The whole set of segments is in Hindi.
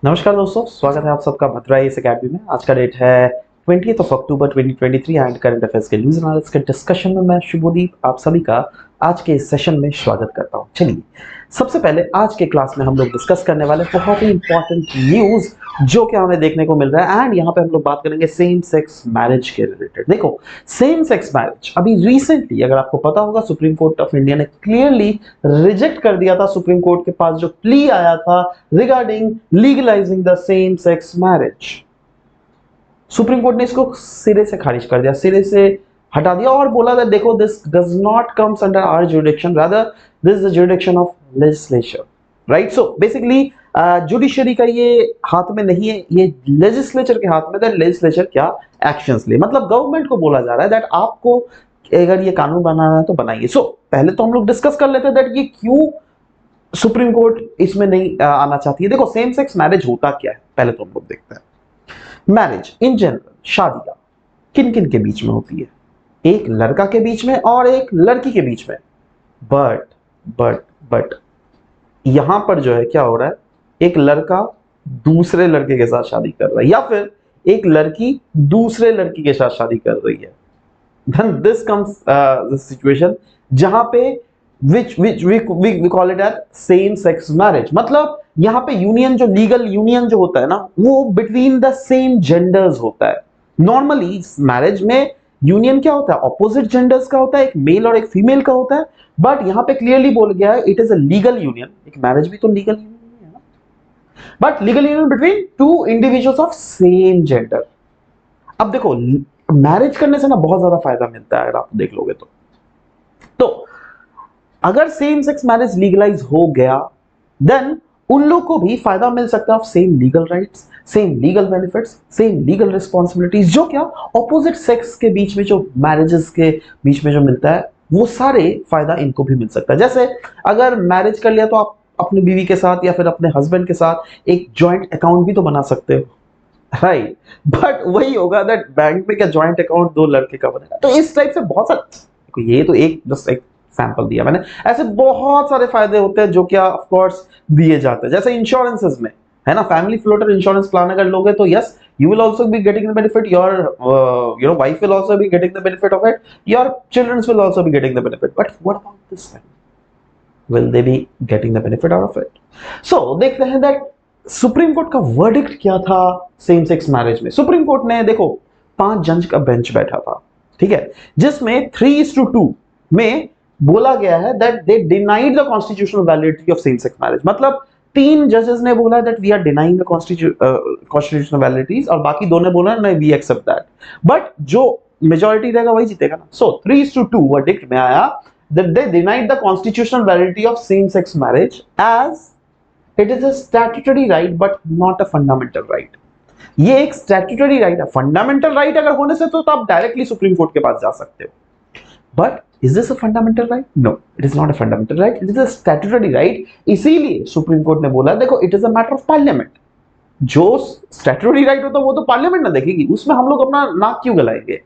नमस्कार दोस्तों, स्वागत है आप सबका भद्रा इस अकेडमी में। आज का डेट है 20 अक्टूबर 2023 एंड करंट अफेयर्स के न्यूज एनालिसिस के डिस्कशन में मैं शुभदीप आप सभी का आज के इस सेशन में स्वागत करता हूं। चलिए, सबसे पहले आज के क्लास में हम लोग डिस्कस करने वाले बहुत ही इंपॉर्टेंट न्यूज जो कि हमें देखने को मिल रहा है एंड यहाँ पे हम लोग बात करेंगे सेम सेक्स मैरिज के रिलेटेड। देखो, सेम सेक्स मैरिज अभी रिसेंटली, अगर आपको पता होगा, सुप्रीम कोर्ट ऑफ इंडिया ने क्लियरली रिजेक्ट कर दिया था। सुप्रीम कोर्ट के पास जो प्ली आया था regarding legalising the same sex marriage, supreme court ने इसको सिरे से खारिज कर दिया, सिरे से हटा दिया और बोला था देखो, this does not comes under our jurisdiction, rather this is the jurisdiction of legislature, right. So basically judiciary का ये हाथ में नहीं है, ये लेजिस्लेचर के हाथ में। दैट लेजिस्लेचर क्या एक्शंस ले, मतलब गवर्नमेंट को बोला जा रहा है दैट आपको अगर ये कानून बनाना है तो बनाइए। सो पहले तो हम लोग डिस्कस कर लेते हैं दैट ये क्यों सुप्रीम कोर्ट इसमें नहीं आना चाहती है। देखो, सेम सेक्स मैरिज होता क्या है पहले तो हम लोग देखते हैं। मैरिज इन जनरल, शादियां किन किन के बीच में होती है? एक लड़का के बीच में और एक लड़की के बीच में। बट बट यहां पर जो है क्या हो रहा है, एक लड़का दूसरे लड़के के साथ शादी कर रहा है या फिर एक लड़की दूसरे लड़की के साथ शादी कर रही है। then this comes the situation जहां पे which we call it as same sex marriage। मतलब यहां पे यूनियन, जो लीगल यूनियन जो होता है ना, वो बिटवीन द सेम जेंडर्स होता है। नॉर्मली मैरिज में यूनियन क्या होता है, ऑपोजिट जेंडर्स का होता है, एक मेल और एक फीमेल का होता है। बट यहां पे क्लियरली बोल गया है it is a legal union. एक मैरिज भी तो लीगल यूनियन है ना, but legal union between two individuals of same gender. अब देखो, मैरिज करने से ना बहुत ज्यादा फायदा मिलता है अगर आप देख लोगे तो अगर सेम सेक्स मैरिज लीगलाइज हो गया देन उन लोग को भी फायदा मिल सकता है of same legal rights, same legal benefits, same legal responsibilities, जो क्या ऑपोजिट सेक्स के बीच में, जो मैरिजेस के बीच में जो मिलता है, वो सारे फायदा इनको भी मिल सकता है। जैसे अगर मैरिज कर लिया तो आप अपनी बीवी के साथ या फिर अपने हस्बैंड के साथ एक जॉइंट अकाउंट भी तो बना सकते हो, राइट। बट वही होगा दैट बैंक में क्या जॉइंट अकाउंट दो लड़के का बनेगा? तो इस टाइप से बहुत सारे, ये तो एक जस्ट एक सैंपल दिया मैंने, ऐसे बहुत सारे फायदे होते हैं जो क्या ऑफ कोर्स दिए जाते हैं। जैसे इंश्योरेंसेस में है ना, फैमिली फ्लोटर इंश्योरेंस प्लान अगर लोगे तो yes, you will also be getting the benefit, your wife will also be getting the benefit of it, your childrens will also be getting the benefit. But what about this one, will they be getting the benefit out of it? So देखते हैं that सुप्रीम कोर्ट का वर्डिक्ट क्या था सेम सेक्स मैरिज में। सुप्रीम कोर्ट ने देखो 5 जज का बेंच बैठा था, ठीक है, जिसमें 3:2 में बोला गया है that they denied the constitutional validity of same sex marriage. मतलब 3 जजेस ने बोला that we are denying the constitutional validities और बाकी 2 ने बोला नहीं, वी एक्सेप्ट दैट। बट जो मेजॉरिटी रहेगा वही जीतेगा ना। सो 3:2 वर्डिक्ट में आया that they denied the constitutional validity of same-sex marriage as it is a statutory right but not a fundamental right। ये एक statutory right है, fundamental right अगर होने से तो आप डायरेक्टली सुप्रीम कोर्ट के पास जा सकते हो। But is this a fundamental right? No, it is not a fundamental right, it is a statutory right। इसीलिए सुप्रीम कोर्ट ने बोला देखो, it is a matter of parliament। जो statutory right होता है वो तो पार्लियामेंट ना देखेगी, उसमें हम लोग अपना नाक क्यों गलाएंगे,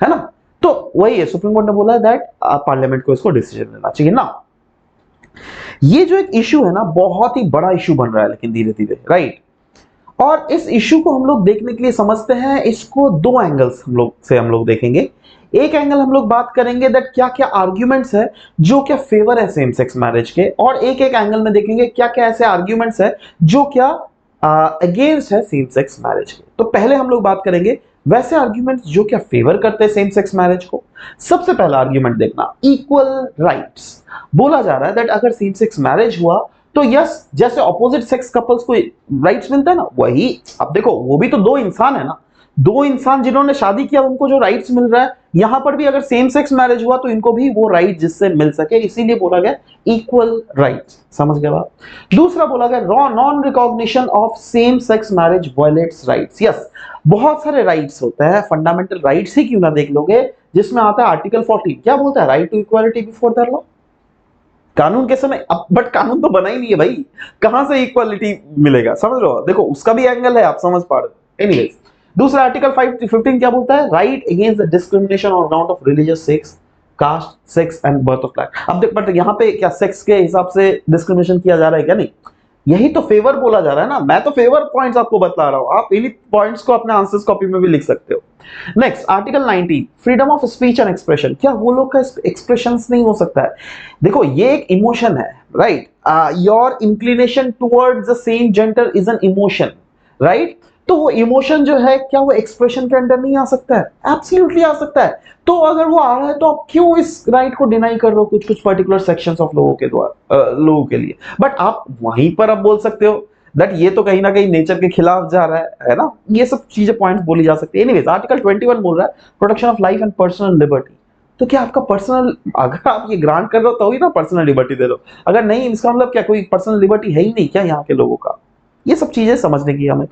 है ना। तो वही है, सुप्रीम कोर्ट ने बोला दैट पार्लियामेंट को इसको डिसीजन लेना चाहिए ना। ये जो एक इशू है ना, बहुत ही बड़ा इशू बन रहा है लेकिन धीरे धीरे, राइट। और इस इशू को हम लोग देखने के लिए समझते हैं इसको 2 एंगल्स हम लोग देखेंगे। एक एंगल हम लोग बात करेंगे दैट क्या क्या आर्ग्यूमेंट्स है जो क्या फेवर है सेम सेक्स मैरिज के, और एक एंगल में देखेंगे क्या क्या ऐसे आर्ग्यूमेंट्स है जो क्या अगेंस्ट है सेम सेक्स मैरिज के। तो पहले हम लोग बात करेंगे वैसे आर्ग्यूमेंट्स जो क्या फेवर करते हैं सेम सेक्स मैरिज को। सबसे पहला आर्ग्यूमेंट देखना, इक्वल राइट्स। बोला जा रहा है दैट अगर सेम सेक्स मैरिज हुआ तो यस, जैसे ऑपोजिट सेक्स कपल्स को राइट्स मिलता है ना, वही। अब देखो, वो भी तो 2 इंसान है ना, 2 इंसान जिन्होंने शादी किया उनको जो राइट्स मिल रहा है, यहां पर भी अगर सेम सेक्स मैरिज हुआ तो इनको भी वो राइट जिससे मिल सके, इसीलिए बोला गया इक्वल राइट्स। समझ गए बात। दूसरा बोला गया non recognition of same sex marriage violets rights. Yes, बहुत सारे राइट्स होते हैं, फंडामेंटल राइट्स ही क्यों ना देख लोगे, जिसमें आता है आर्टिकल 14, क्या बोलता है, right to equality before the law. कानून के समय अब, बट कानून तो बना ही नहीं है भाई, कहां से इक्वालिटी मिलेगा, समझ रहे हो। देखो, उसका भी एंगल है, आप समझ पा रहे हो। एनीवेज, दूसरा आर्टिकल 15 क्या बोलता है, right against the discrimination on ground of religious sex, caste, sex and birth of life. अब देख, बट यहाँ पे क्या सेक्स के हिसाब से डिस्क्रिमिनेशन किया जा रहा है क्या? नहीं, यही तो फेवर बोला जा रहा है ना, मैं तो फेवर पॉइंट्स आपको बता रहा हूं, आप इन्हीं पॉइंट्स को अपने आंसर्स कॉपी में भी लिख सकते हो। Next article 19 freedom of speech and expression, क्या वो लोग का एक्सप्रेशंस नहीं हो सकता है? देखो ये एक इमोशन है, right? Your inclination towards the same gender is an emotion, right? तो वो इमोशन जो है क्या वो एक्सप्रेशन के अंडर नहीं आ सकता है? एब्सोल्युटली आ सकता है। तो अगर वो आ रहा है तो आप क्यों इस राइट को डिनाई कर रहे हो कुछ कुछ पर्टिकुलर सेक्शंस ऑफ लोगों के द्वारा, लोगों के लिए? बट आप वहीं पर अब बोल सकते हो दैट ये तो कहीं ना कहीं नेचर के खिलाफ जा रहा है ना? ये सब चीजें पॉइंट्स बोली जा सकती है। एनीवेज आर्टिकल 21 बोल रहा है protection of life and personal liberty. तो क्या आपका पर्सनल, अगर आप ये ग्रांट कर रहे हो तो ही ना पर्सनल लिबर्टी दे रहे हो, अगर नहीं इसका मतलब क्या कोई पर्सनल लिबर्टी है ही नहीं क्या यहाँ के लोगों का? ये सब चीजें समझने की हमें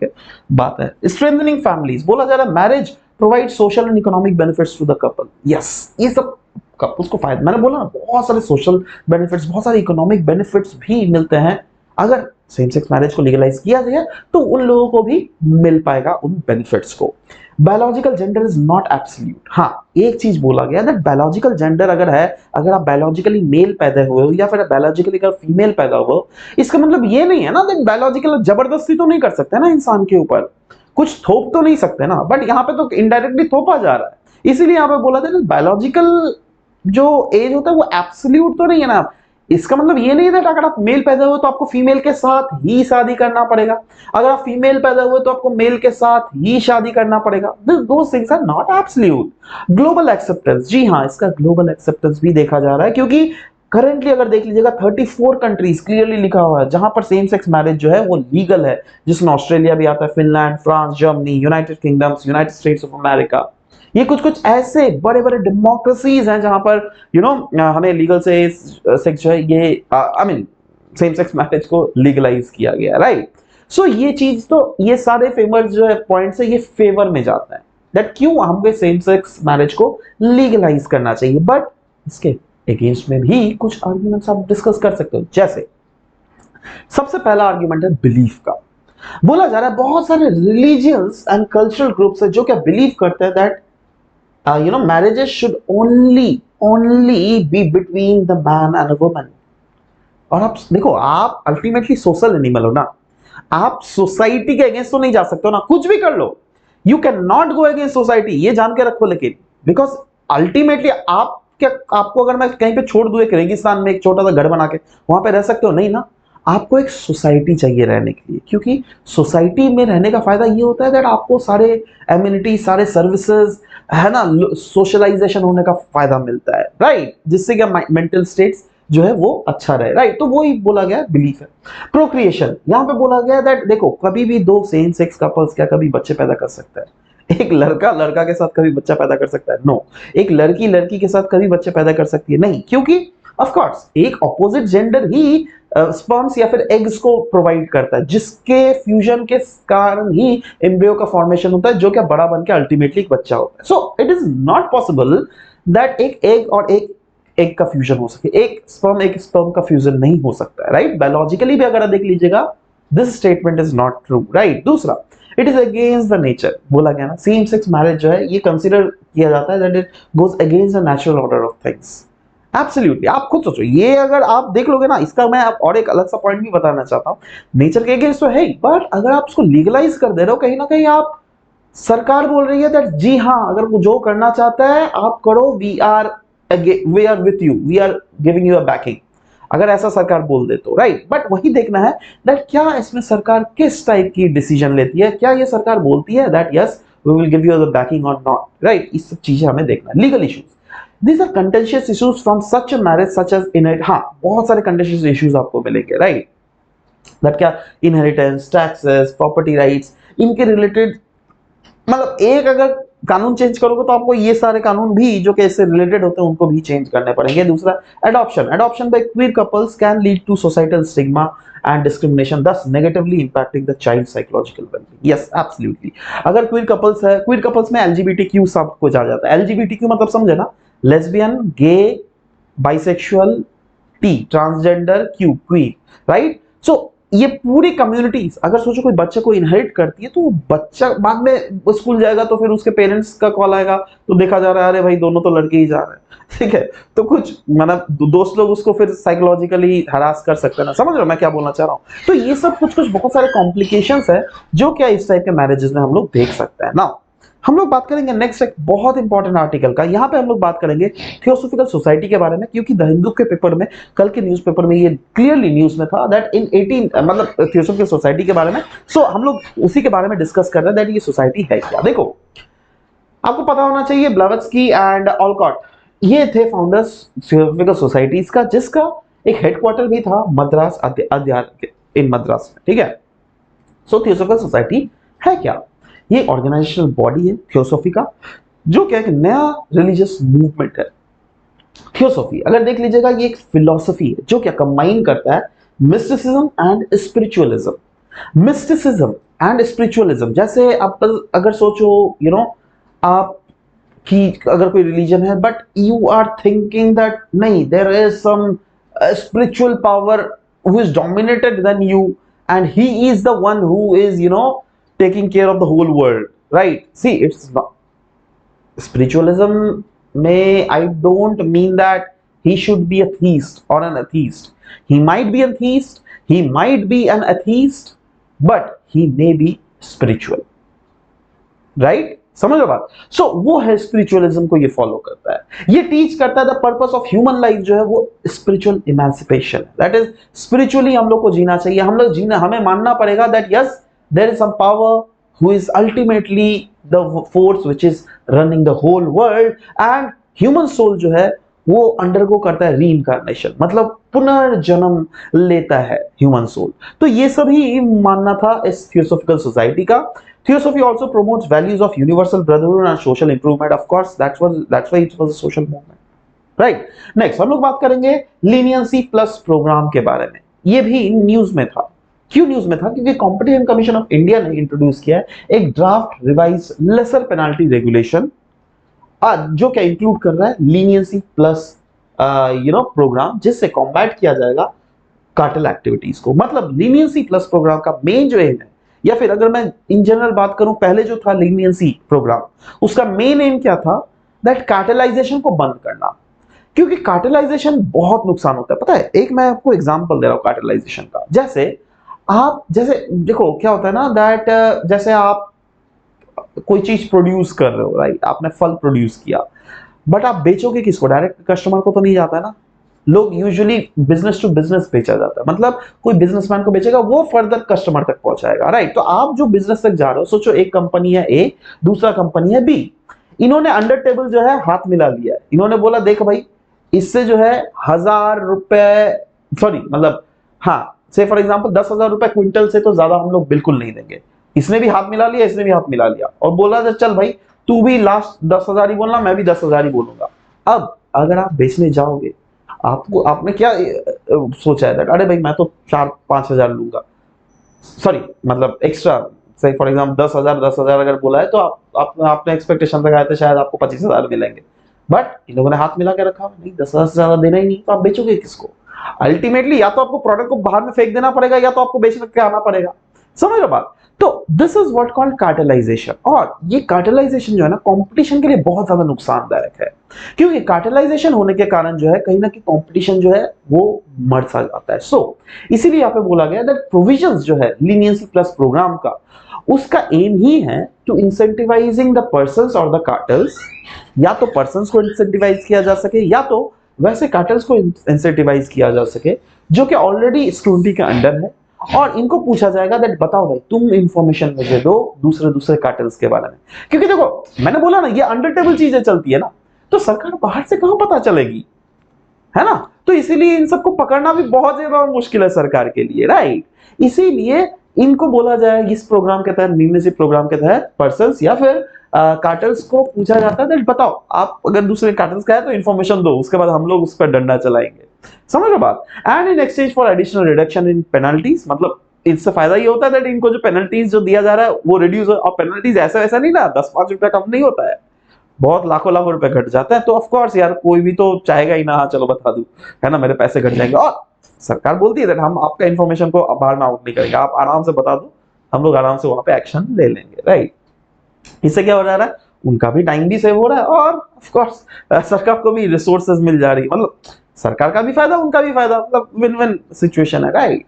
बात है। स्ट्रेंथनिंग फैमिलीज बोला जा रहा है marriage provide social and economic benefits to the couple. Yes, ये सब कपल्स को फायदा, मैंने बोला ना बहुत सारे सोशल बेनिफिट्स, बहुत सारे इकोनॉमिक बेनिफिट्स भी मिलते हैं अगर सेम सेक्स मैरिज को लीगलाइज किया जाए तो उन लोगों को भी मिल पाएगा उन बेनिफिट्स को। Biological gender is not absolute. हाँ, एक चीज बोला गया दैट बायोलॉजिकल जेंडर अगर है, अगर आप बायोलॉजिकली मेल पैदा हुए हो या फिर बायोलॉजिकली अगर फीमेल पैदा हुए हो, इसका मतलब ये नहीं है ना दैट बायोलॉजिकल जबरदस्ती तो नहीं कर सकते ना इंसान के ऊपर, कुछ थोप तो नहीं सकते ना, बट यहाँ पे तो इनडायरेक्टली थोपा जा रहा है। इसीलिए यहाँ पे बोला था बायोलॉजिकल जो एज होता है वो एब्सोल्यूट तो नहीं है ना। इसका मतलब ये नहीं है अगर आप मेल पैदा हुए तो आपको फीमेल के साथ ही शादी करना पड़ेगा, अगर आप फीमेल पैदा हुए तो आपको मेल के साथ ही शादी करना पड़ेगा। Those things are not absolute. Global acceptance, जी हाँ, इसका ग्लोबल एक्सेप्टेंस भी देखा जा रहा है क्योंकि करंटली अगर देख लीजिएगा 34 कंट्रीज क्लियरली लिखा हुआ है जहां पर सेम सेक्स मैरिज जो है वो लीगल है, जिसमें ऑस्ट्रेलिया भी आता है, Finland, France, Germany, United kingdoms, United states of America. ये कुछ कुछ ऐसे बड़े बड़े डेमोक्रेसीज हैं जहां पर हमें लीगल से सेक्स जो है ये I mean same sex marriage को लीगलाइज किया गया, राइट? सो ये चीज तो ये सारे फेवर जो है पॉइंट्स है ये फेवर में जाता है दैट क्यों हमें सेम सेक्स मैरिज को लीगलाइज करना चाहिए। बट इसके अगेंस्ट में भी कुछ आर्ग्यूमेंट्स आप डिस्कस कर सकते हो। जैसे सबसे पहला आर्ग्यूमेंट है बिलीफ का। बोला जा रहा है बहुत सारे रिलीजियंस एंड कल्चरल ग्रुप्स है जो क्या बिलीव करते हैं that marriages should only be between the man and a woman। और आप देखो, आप अल्टीमेटली सोशल एनिमल हो ना, आप सोसाइटी के अगेंस्ट तो नहीं जा सकते हो ना, कुछ भी कर लो, you can not go against society, ये जान के रखो। लेकिन बिकॉज अल्टीमेटली आप क्या, आपको अगर मैं कहीं पे छोड़ दूं एक रेगिस्तान में एक छोटा सा घर बना के, वहां पे रह सकते हो? नहीं ना, आपको एक सोसाइटी चाहिए रहने के लिए, क्योंकि सोसाइटी में रहने का फायदा ये होता है दैट आपको सारे एम्यूनिटी, सारे सर्विसेज है ना, सोशलाइजेशन होने का फायदा मिलता है, राइट? जिससे क्या मेंटल स्टेट्स जो है वो अच्छा रहे, राइट? तो वो ही बोला गया बिलीफ है। प्रोक्रिएशन, यहां पे बोला गया दैट देखो कभी भी दो सेम सेक्स कपल्स क्या कभी बच्चे पैदा कर सकता है? एक लड़का लड़का के साथ कभी बच्चा पैदा कर सकता है? नो। एक लड़की लड़की के साथ कभी बच्चे पैदा कर सकती है? नहीं, क्योंकि ऑफ कोर्स एक ऑपोजिट जेंडर ही स्पर्म्स या फिर एग्स को प्रोवाइड करता है, जिसके फ्यूजन के कारण ही एम्ब्रियो का फॉर्मेशन होता है, जो क्या बड़ा बन के अल्टीमेटली एक बच्चा होता है। So it is not possible that एक एग और एक एग का फ्यूजन हो सके, एक स्पर्म का फ्यूजन नहीं हो सकता है, राइट? बायोलॉजिकली भी अगर देख लीजिएगा this statement is not true, right? दूसरा, it is against the nature. बोला गया ना सेम सेक्स मैरिज जो है ये कंसीडर किया जाता है that it goes against the natural order of things. Absolutely, आप खुद सोचो, ये अगर आप देख लोगे ना, इसका मैं और एक अलग सा पॉइंट भी बताना चाहता हूँ। नेचर के अगेंस्ट तो है ही, बट अगर आप उसको लीगलाइज कर दे रहे हो, कहीं ना कहीं आप, सरकार बोल रही है दैट जी हाँ, अगर वो जो करना चाहता है आप करो, we are with you, we are giving you a backing, अगर ऐसा सरकार बोल दे तो, राइट? बट वही देखना है दैट क्या इसमें सरकार किस टाइप की डिसीजन लेती है, क्या ये सरकार बोलती है that yes we will give you the backing और नॉट, राइट? इस सब चीजें हमें देखना है। Legal issues, these are contentious issues from such a marriage such as inherit, हाँ बहुत सारे contentious issues आपको मिलेंगे, राइट? दैट क्या इनहेरिटेंस, टैक्सेस, प्रॉपर्टी राइट्स, इनके रिलेटेड, मतलब एक अगर कानून चेंज करोगे तो आपको ये सारे कानून भी जो कि इससे रिलेटेड होते हैं उनको भी चेंज करने पड़ेंगे। दूसरा, adoption by queer couples can lead to societal stigma and discrimination, thus negatively impacting the child's psychological well-being। Yes, absolutely। अगर क्वीर कपल्स है, क्वीर कपल्स में LGBTQ सब कुछ आ जाता है। LGBTQ मतलब समझे ना, lesbian, gay, bisexual, T, transgender, Q, queer, right? So ये पूरी कम्युनिटीज, अगर सोचो कोई बच्चे को इनहेरिट करती है तो वो बच्चा बाद में स्कूल जाएगा तो फिर उसके पेरेंट्स का कॉल आएगा तो देखा जा रहा है अरे भाई दोनों तो लड़के ही जा रहे हैं, ठीक है। तो कुछ मतलब दोस्त लोग उसको फिर साइकोलॉजिकली हरास कर सकते हैं ना, समझ रहे हो मैं क्या बोलना चाह रहा हूँ। तो ये सब कुछ कुछ बहुत सारे कॉम्प्लिकेशंस है जो क्या इस टाइप के मैरिजेस में हम लोग देख सकते हैं ना। हम लोग बात करेंगे नेक्स्ट एक बहुत इंपॉर्टेंट आर्टिकल का। यहाँ पे हम लोग बात करेंगे थियोसॉफिकल सोसाइटी के बारे में, क्योंकि द हिंदू के पेपर में, कल के न्यूज़पेपर में ये क्लियरली न्यूज में था दैट इन 18 मतलब थियोसॉफिकल सोसाइटी के बारे में। सो हम लोग उसी के बारे में डिस्कस कर रहे हैं दैट ये सोसाइटी है क्या। देखो आपको पता होना चाहिए ब्लावत्स्की एंड ऑलकॉट ये थे फाउंडर्स थियोसॉफिकल सोसाइटीज का, जिसका एक हेडक्वार्टर भी था मद्रास इन मद्रास में, ठीक है। सो थियोसॉफिकल सोसाइटी है क्या? ये ऑर्गेनाइजेशनल बॉडी है थियोसॉफी का, जो क्या एक नया रिलीजियस मूवमेंट है। थियोसॉफी अगर देख लीजिएगा ये एक फिलॉसफी है जो क्या कंबाइन करता है mysticism and spiritualism. Mysticism and spiritualism, जैसे आप अगर सोचो आप कि अगर कोई रिलीजन है but you are thinking that नहीं there is some spiritual power who is dominated than you and he is the one who is taking care of the whole world, right? See, it's not spiritualism may, I don't mean that he should be a theist or an atheist. He might be a theist, he might be an atheist, but he may be spiritual, right? समझ लो बात। सो वो है स्पिरिचुअलिज्म को ये फॉलो करता है, ये टीच करता है the purpose of human life जो है वो spiritual emancipation, that is spiritually हम लोग को जीना चाहिए। हम लोग जीना, हमें मानना पड़ेगा that yes there is some power who is ultimately the force which is running the whole world and human soul जो है वो अंडरगो करता है रीइंकार्नेशन, मतलब पुनर्जन्म लेता है ह्यूमन सोल। तो ये सभी मानना था इस थियोसॉफिकल सोसाइटी का। Theosophy also promotes values of universal brotherhood and social improvement. Of course, that's why it was a social movement, right? Next, हम लोग बात करेंगे लीनियंसी प्लस प्रोग्राम के बारे में। ये भी न्यूज में था। क्यों न्यूज में था? क्योंकि कॉम्पिटिशन कमीशन ऑफ इंडिया ने इंट्रोड्यूस किया है एक draft revise lesser penalty regulation, जो क्या इंक्लूड कर रहा है लीनियंसी प्लस प्रोग्राम, जिससे कॉम्बैट किया जाएगा कार्टेल एक्टिविटीज को। मतलब लीनियंसी प्लस प्रोग्राम का मेन जो एम है, या फिर अगर मैं इन जनरल बात करूं, पहले जो था लीनियंसी प्रोग्राम, उसका मेन एम क्या था? दैट कार्टेलाइजेशन को बंद करना, क्योंकि कार्टेलाइजेशन बहुत नुकसान होता है। पता है, एक मैं आपको एग्जांपल दे रहा हूं कार्टेलाइजेशन का। जैसे देखो क्या होता है ना, दैट जैसे आप कोई चीज प्रोड्यूस कर रहे हो, राइट? आपने फल प्रोड्यूस किया, बट आप बेचोगे किसको? डायरेक्ट कस्टमर को तो नहीं जाता है ना। लोग यूजुअली बिजनेस टू बिजनेस बेचा जाता है, मतलब कोई बिजनेसमैन को बेचेगा, वो फर्दर कस्टमर तक पहुंचाएगा, राइट? तो आप जो बिजनेस तक जा रहे हो, सोचो एक कंपनी है ए, दूसरा कंपनी है बी, इन्होंने अंडर टेबल जो है हाथ मिला लिया है। इन्होंने बोला देख भाई इससे जो है 1,000 रुपए, सॉरी मतलब हाँ, से फॉर एग्जांपल 10,000 रुपए क्विंटल से तो ज्यादा हम लोग बिल्कुल नहीं देंगे। इसने भी हाथ मिला लिया, इसने भी हाथ मिला लिया और बोला चल भाई तू भी लास्ट 10,000 ही बोलना, मैं भी 10,000 ही बोलूंगा। अब अगर आप बेचने जाओगे, आपने क्या सोचा है? अरे भाई मैं तो 4-5 हजार लूंगा, सॉरी मतलब एक्स्ट्रा, से फॉर एग्जांपल 10,000 अगर बोला है तो आपने एक्सपेक्टेशन लगाए थे शायद आपको 25,000 मिलेंगे, बट इन लोगों ने हाथ मिला के रखा, नहीं 10,000 से ज्यादा देना ही नहीं, तो आप बेचोगे किसको? अल्टीमेटली या तो आपको प्रोडक्ट को बाहर में फेंक देना पड़ेगा या तो आपको बेच के आना पड़ेगा। समझ रहे बात? तो this is what called cartelization. और ये कार्टेलाइजेशन जो है ना, कंपटीशन के लिए बहुत ज्यादा नुकसानदायक है, क्योंकि कार्टेलाइजेशन होने के कारण जो है कहीं ना कहीं कंपटीशन जो है वो मर सा जाता है। इसीलिए यहाँ पे बोला गया दैट प्रोविजंस जो है लीनियंसी प्लस प्रोग्राम का, उसका एम ही है टू इंसेंटिवाइजिंग द पर्संस और द कार्टल्स, या तो पर्संस को इंसेंटिवाइज किया जा सके या तो वैसे कार्टल्स को इंसेंटिवाइज किया जा सके जो कि ऑलरेडी स्क्रूटिनी के अंडर है, और इनको पूछा जाएगा दैट बताओ भाई तुम इंफॉर्मेशन मुझे दो दूसरे कार्टल्स के बारे में। क्योंकि देखो मैंने बोला ना ये अंडर टेबल चीजें चलती है ना, तो सरकार बाहर से कहां पता चलेगी, है ना? तो इसीलिए इन सबको पकड़ना भी बहुत ज्यादा मुश्किल है सरकार के लिए, राइट? इसीलिए इनको बोला जाए इस प्रोग्राम के तहत, लीनियंसी प्रोग्राम के तहत पर्संस या फिर कार्टल्स को पूछा जाता है दैट बताओ आप अगर दूसरे कार्टल्स का है तो इन्फॉर्मेशन दो, उसके बाद हम लोग उस पर डंडा चलाएंगे। समझ रहे बात? And in exchange for additional reduction in penalties, मतलब इससे फायदा ये होता है दैट इनको जो पेनल्टीज जो दिया जा रहा है वो रिड्यूस, और पेनल्टीज ऐसा वैसा नहीं ना 10-5 रुपया कम नहीं होता है, बहुत लाखों लाखों रुपए घट जाता है। तो ऑफ कोर्स यार कोई भी तो चाहेगा ही ना, हाँ चलो बता दूं, है ना, मेरे पैसे घट जाएंगे। और सरकार बोलती है that हम आपका इन्फॉर्मेशन को बाहर में आउट नहीं करेंगे, आप आराम से बता दो, हम लोग आराम से वहां पे एक्शन ले लेंगे, राइट। इससे क्या हो जा रहा है, उनका भी टाइम भी सेव हो रहा है और ऑफ कोर्स सरकार को भी रिसोर्सेज मिल जा रही है, मतलब सरकार का भी फायदा उनका भी फायदा, मतलब विन विन सिचुएशन है, राइट।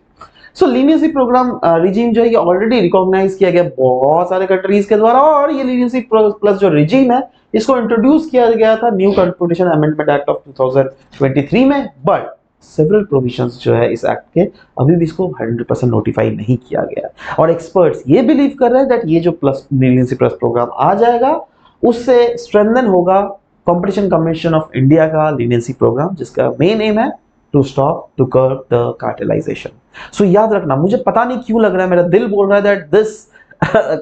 सो लीनियंसी प्रोग्राम रिजीम जो है ये ऑलरेडी रिकॉग्नाइज किया गया बहुत सारे कंट्रीज के द्वारा, और ये लीनियंसी प्लस जो रिजीम है इसको इंट्रोड्यूस किया गया था new constitution amendment act of 2023 में, बट सेवरल प्रोविजंस जो है इस एक्ट के अभी भी इसको 100% नोटिफाई नहीं किया गया है, और एक्सपर्ट्स ये बिलीव कर रहे हैं दैट ये जो प्लस लीनियंसी प्लस प्रोग्राम आ जाएगा उससे स्ट्रेंथन होगा कंपटीशन कमीशन ऑफ इंडिया का लीनियंसी प्रोग्राम, जिसका मेन एम है to stop to curb the cartelization. So याद रखना, मुझे पता नहीं क्यों लग रहा है, मेरा दिल बोल रहा है that this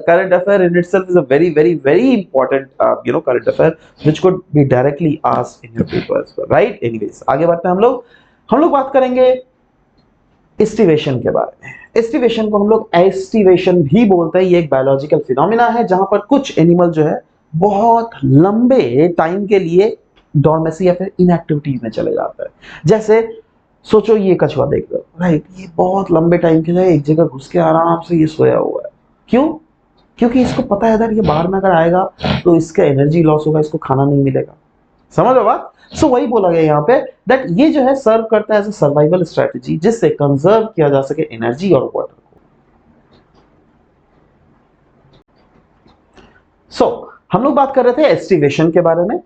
current affair in itself is a very very very important current affair which could be directly asked in your papers, right? Anyways, आगे बढ़ते हैं हम लोग बात करेंगे एस्टिवेशन के बारे में। एस्टिवेशन को हम लोग एस्टिवेशन भी बोलते हैं, ये एक बायोलॉजिकल फिनोमिना है जहां पर कुछ एनिमल जो है बहुत लंबे टाइम के लिए डॉर्मेसी या फिर इनएक्टिविटी में चले जाता है। जैसे सोचो ये कछुआ देख लो, राइट, ये बहुत लंबे टाइम के लिए एक जगह घुस के आराम से ये सोया हुआ है, क्यों? क्योंकि इसको पता है यार ये बाहर में अगर आएगा तो इसका एनर्जी लॉस होगा, इसको खाना नहीं मिलेगा, समझ लो बात। सो वही बोला गया यहाँ पे दैट ये जो है सर्व करता है एज अ सर्वाइवल स्ट्रेटजी जिससे कंजर्व किया जा सके एनर्जी और वाटर को। सो हम लोग बात कर रहे थे एस्टिवेशन के बारे में।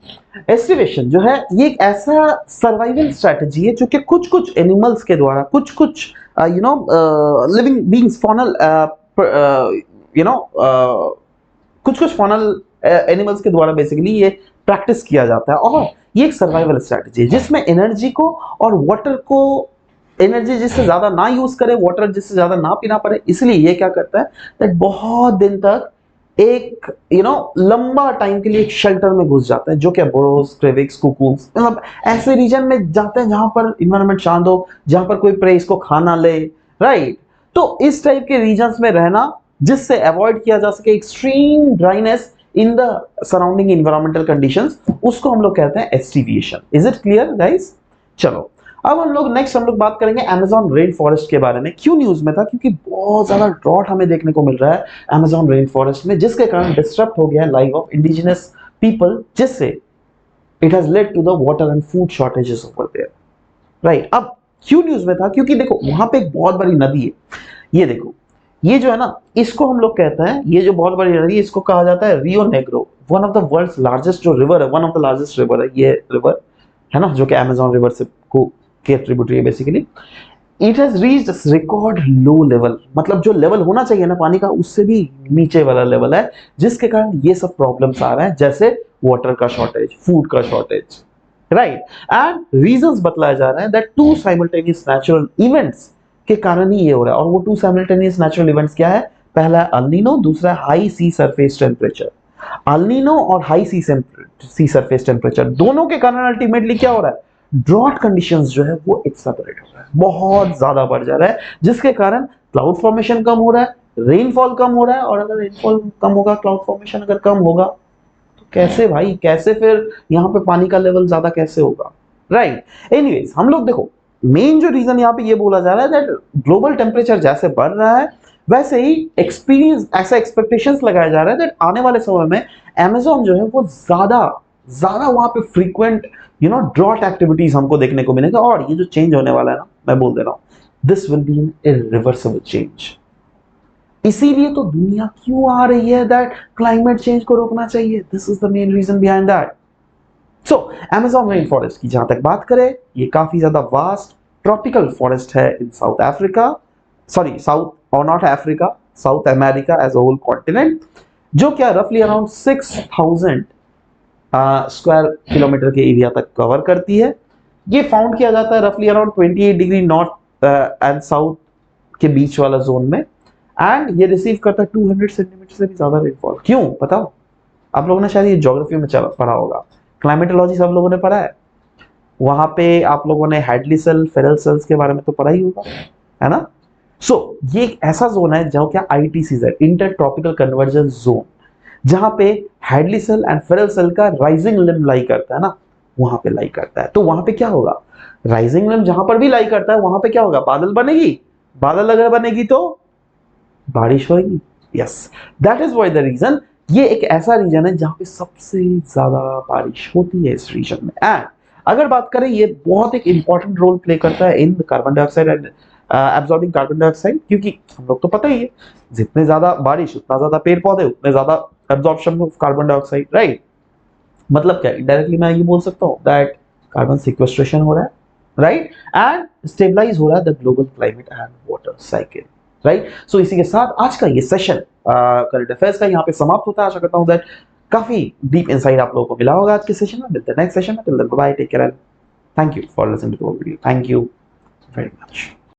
एस्टिवेशन जो है ये एक ऐसा सर्वाइवल स्ट्रेटजी है जो कि कुछ कुछ एनिमल्स के द्वारा, कुछ कुछ लिविंग बीइंग्स फॉनल कुछ कुछ फॉनल एनिमल्स के द्वारा बेसिकली ये प्रैक्टिस किया जाता है, और ये एक सर्वाइवल स्ट्रेटजी है जिसमें एनर्जी को और वाटर को, एनर्जी जिससे ज्यादा ना यूज करे, वाटर जिससे ज्यादा ना पीना पड़े, इसलिए ये क्या करता है दैट बहुत दिन तक एक लंबा टाइम के लिए एक शेल्टर में घुस जाते हैं, जो कि बोरोस, क्रेविक्स, कुकून्स, मतलब ऐसे रीजन में जाते हैं जहां पर इन्वायरमेंट शांत हो, जहां पर कोई प्रे इसको खाना ले, राइट। तो इस टाइप के रीजन्स में रहना जिससे अवॉइड किया जा सके extreme dryness in the surrounding environmental conditions, उसको हम लोग कहते हैं aestivation. Is it clear guys? चलो अब हम लोग बात करेंगे अमेज़न रेन फॉरेस्ट के बारे में। क्यों न्यूज में था? क्योंकि बहुत ज्यादा ड्रॉट हमें देखने को मिल रहा है अमेज़न रेन फॉरेस्ट में, जिसके कारण डिस्टर्ब हो गया है लाइफ ऑफ इंडिजिनस पीपल, जिससे it has led to the water and food shortages over there, right. अब क्यों न्यूज में था? क्योंकि देखो वहां पे एक बहुत बड़ी नदी है, ये देखो, ये जो है ना, इसको हम लोग कहते हैं, ये जो बहुत बड़ी नदी है इसको कहा जाता है Rio Negro, one of the world's largest जो रिवर है, one of the largest river है ये रिवर, है ना, जो कि अमेज़न रिवर से को के ट्रिब्यूटरी है basically. It has reached record low level, मतलब जो लेवल होना चाहिए ना पानी का उससे भी नीचे वाला लेवल है, जिसके कारण ये सब प्रॉब्लम्स आ रहे हैं, जैसे वाटर का शॉर्टेज, फूड का शॉर्टेज, राइट। एंड रीजंस बतलाया जा रहे हैं that two simultaneous natural events के कारण ही ये हो रहा है, और वो टू साइमल्टेनियस नेचुरल इवेंट्स क्या है? पहला है अल नीनो, दूसरा है हाई सी सरफेस टेम्परेचर। अल नीनो और हाई सी सरफेस टेम्परेचर दोनों के कारण अल्टीमेटली क्या हो रहा है? ड्रॉट कंडीशंस जो है वो एक्सेलरेट हो रहा है, बहुत ज्यादा बढ़ जा रहा है, जिसके कारण क्लाउड फॉर्मेशन कम हो रहा है, रेनफॉल कम हो रहा है, और अगर रेनफॉल कम होगा, क्लाउड फॉर्मेशन अगर कम होगा तो कैसे भाई, कैसे फिर यहाँ पे पानी का लेवल ज्यादा कैसे होगा, राइट। एनीवेज हम लोग देखो, मेन जो रीजन यहाँ पे ये बोला जा रहा है दैट ग्लोबल टेम्परेचर जैसे बढ़ रहा है वैसे ही ऐसा एक्सपेक्टेशंस लगाया जा रहा है दैट आने वाले समय में अमेज़न जो है वो ज्यादा वहां पे फ्रीक्वेंट ड्रॉट एक्टिविटीज हमको देखने को मिलेगा, और ये जो चेंज होने वाला है ना, मैं बोल दे रहा हूं, this will be an irreversible change. इसीलिए तो दुनिया क्यों आ रही है दैट क्लाइमेट चेंज को रोकना चाहिए, this is the main reason behind that. So Amazon rain forest की जहां तक बात करें, ये काफी ज्यादा वास्ट ट्रॉपिकल फॉरेस्ट है इन साउथ अफ्रीका, साउथ और not Africa, South America as a whole continent, जो क्या रफली अराउंड 6000 स्क्वायर किलोमीटर के एरिया तक कवर करती है। ये फाउंड किया जाता है रफली around 28 degree north and south के बीच वाला जोन में, एंड ये रिसीव करता है 200 सेंटीमीटर से भी ज्यादा रेनफॉल। क्यों बताओ? आप लोगों ने शायद ये ज्योग्राफी में पढ़ा होगा, क्लाइमेटोलॉजी सब लोगों ने पढ़ा है, वहां पे आप लोगों ने हैडली सेल, फेरल सेल्स के बारे में तो पढ़ा ही होगा, है ना। सो ये एक ऐसा जोन है जो क्या ITCZ है, इंटर ट्रॉपिकल कन्वर्जेंस जोन, जहां पे Hadley cell and Ferrel cell का राइजिंग लिम्ब लाई करता है ना, वहां पे लाई करता है। तो वहां पे क्या होगा, राइजिंग लैंप जहां पर भी लाई करता है वहां पे क्या होगा, बादल बनेगी, बादल अगर बनेगी तो बारिश होगी। Yes, that is why the reason, ये एक ऐसा रीजन है जहां पे सबसे ज्यादा बारिश होती है इस रीजन में। एंड अगर बात करें, ये बहुत एक इंपॉर्टेंट रोल प्ले करता है in carbon dioxide and absorbing carbon dioxide, क्योंकि हम लोग तो पता ही है, जितने ज्यादा बारिश उतना ज्यादा पेड़ पौधे, उतने ज्यादा absorption of carbon dioxide, right. मतलब क्या, डायरेक्टली मैं ये बोल सकता हूँ दैट कार्बन सिक्वेस्ट्रेशन हो रहा है, राइट, एंड स्टेबलाइज हो रहा है the global climate and water cycle, right. So इसी के साथ आज का ये सेशन करंट अफेयर्स का यहाँ पे समाप्त होता है। आशा करता हूँ दैट काफी डीप इंसाइट आप लोगों को मिला होगा आज के सेशन में। मिलते हैं नेक्स्ट सेशन में, till then bye, take care, thank you for listening to the video, thank you very much.